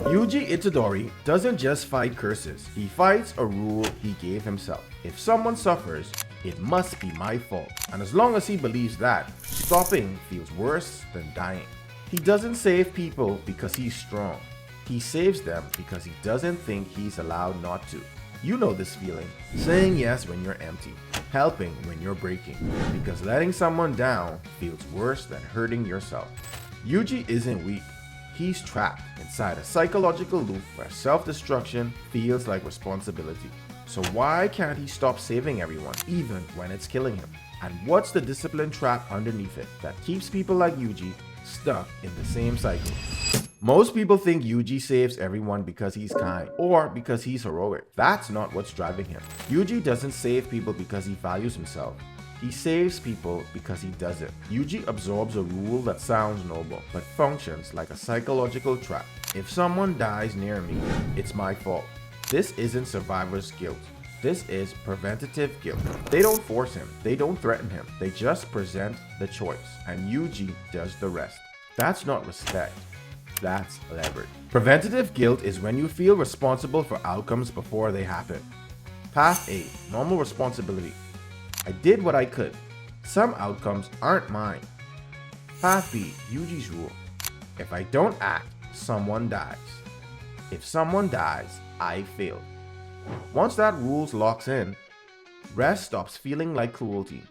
Yuji Itadori doesn't just fight curses, he fights a rule he gave himself. If someone suffers, it must be my fault. And as long as he believes that, stopping feels worse than dying. He doesn't save people because he's strong. He saves them because he doesn't think he's allowed not to. You know this feeling. Saying yes when you're empty, helping when you're breaking, because letting someone down feels worse than hurting yourself. Yuji isn't weak. He's trapped inside a psychological loop where self-destruction feels like responsibility. So why can't he stop saving everyone, even when it's killing him? And what's the discipline trap underneath it that keeps people like Yuji stuck in the same cycle? Most people think Yuji saves everyone because he's kind or because he's heroic. That's not what's driving him. Yuji doesn't save people because he values himself. He saves people because he doesn't. Yuji absorbs a rule that sounds noble, but functions like a psychological trap. If someone dies near me, it's my fault. This isn't survivor's guilt. This is preventative guilt. They don't force him. They don't threaten him. They just present the choice, and Yuji does the rest. That's not respect. That's leverage. Preventative guilt is when you feel responsible for outcomes before they happen. Path A, normal responsibility. I did what I could. Some outcomes aren't mine. Path B, Yuji's rule. If I don't act, someone dies. If someone dies, I failed. Once that rule locks in, rest stops feeling like cruelty,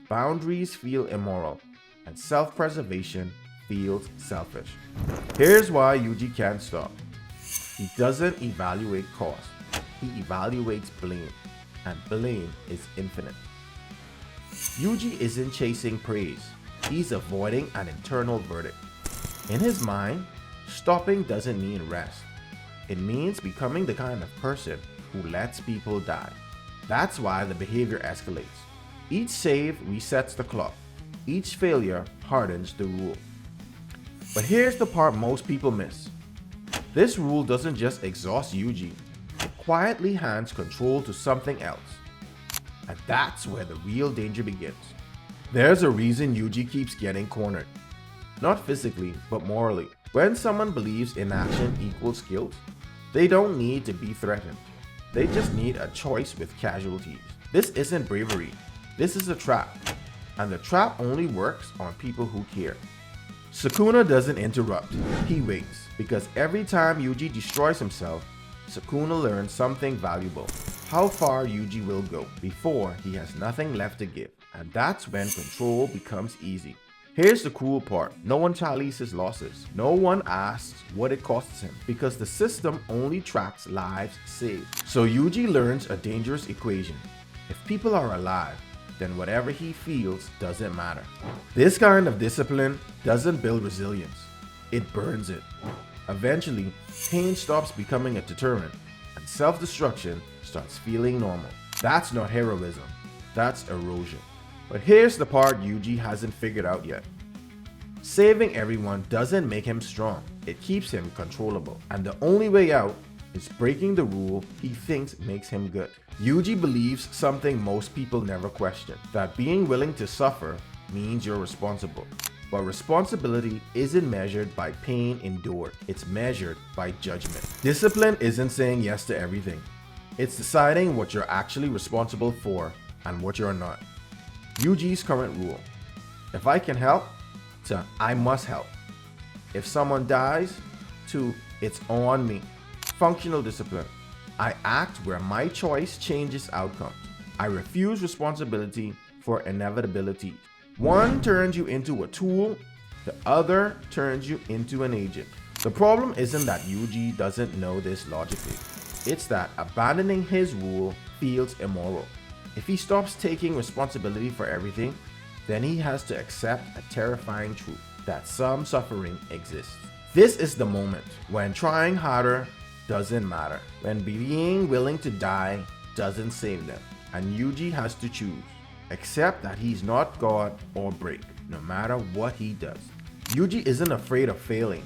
boundaries feel immoral, and self-preservation feels selfish. Here's why Yuji can't stop. He doesn't evaluate cost. He evaluates blame, and blame is infinite. Yuji isn't chasing praise. He's avoiding an internal verdict. In his mind, stopping doesn't mean rest. It means becoming the kind of person who lets people die. That's why the behavior escalates. Each save resets the clock. Each failure hardens the rule. But here's the part most people miss. This rule doesn't just exhaust Yuji, it quietly hands control to something else. And that's where the real danger begins. There's a reason Yuji keeps getting cornered. Not physically, but morally. When someone believes inaction equals guilt, they don't need to be threatened. They just need a choice with casualties. This isn't bravery. This is a trap. And the trap only works on people who care. Sukuna doesn't interrupt. He waits. Because every time Yuji destroys himself, Sukuna learns something valuable. How far Yuji will go before he has nothing left to give. And that's when control becomes easy. Here's the cool part. No one tallies his losses. No one asks what it costs him because the system only tracks lives saved. So Yuji learns a dangerous equation. If people are alive, then whatever he feels doesn't matter. This kind of discipline doesn't build resilience. It burns it. Eventually, pain stops becoming a deterrent and self-destruction starts feeling normal. That's not heroism. That's erosion. But here's the part Yuji hasn't figured out yet. Saving everyone doesn't make him strong. It keeps him controllable. And the only way out is breaking the rule he thinks makes him good. Yuji believes something most people never question, that being willing to suffer means you're responsible. But responsibility isn't measured by pain endured. It's measured by judgment. Discipline isn't saying yes to everything. It's deciding what you're actually responsible for and what you're not. Yuji's current rule. If I can help, to I must help. If someone dies, to it's on me. Functional discipline. I act where my choice changes outcomes. I refuse responsibility for inevitability. One turns you into a tool, the other turns you into an agent. The problem isn't that Yuji doesn't know this logically. It's that abandoning his rule feels immoral. If he stops taking responsibility for everything, then he has to accept a terrifying truth that some suffering exists. This is the moment when trying harder doesn't matter, when being willing to die doesn't save them, and Yuji has to choose. Accept that he's not God or break, no matter what he does. Yuji isn't afraid of failing.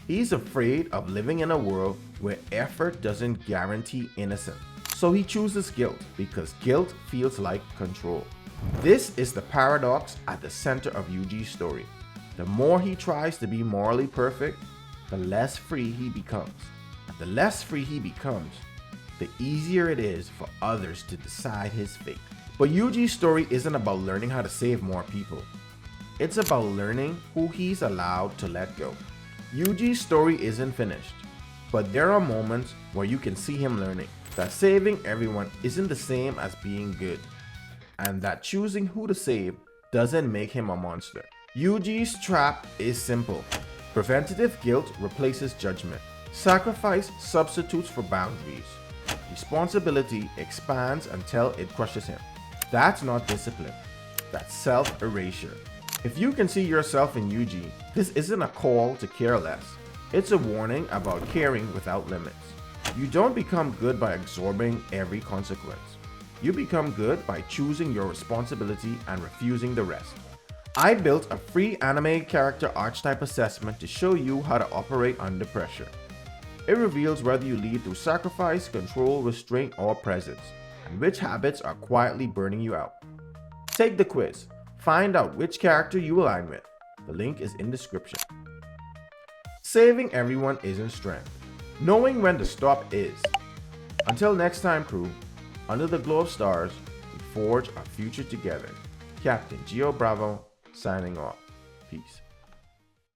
He's afraid of living in a world where effort doesn't guarantee innocence. So he chooses guilt because guilt feels like control. This is the paradox at the center of Yuji's story. The more he tries to be morally perfect, the less free he becomes. And the less free he becomes, the easier it is for others to decide his fate. But Yuji's story isn't about learning how to save more people. It's about learning who he's allowed to let go. Yuji's story isn't finished, but there are moments where you can see him learning that saving everyone isn't the same as being good, and that choosing who to save doesn't make him a monster. Yuji's trap is simple. Preventative guilt replaces judgment. Sacrifice substitutes for boundaries. Responsibility expands until it crushes him. That's not discipline. That's self-erasure. If you can see yourself in Yuji, this isn't a call to care less. It's a warning about caring without limits. You don't become good by absorbing every consequence. You become good by choosing your responsibility and refusing the rest. I built a free anime character archetype assessment to show you how to operate under pressure. It reveals whether you lead through sacrifice, control, restraint, or presence, and which habits are quietly burning you out. Take the quiz. Find out which character you align with. The link is in the description. Saving everyone isn't strength. Knowing when to stop is. Until next time, crew, under the glow of stars, we forge our future together. Captain Geo Bravo, signing off. Peace.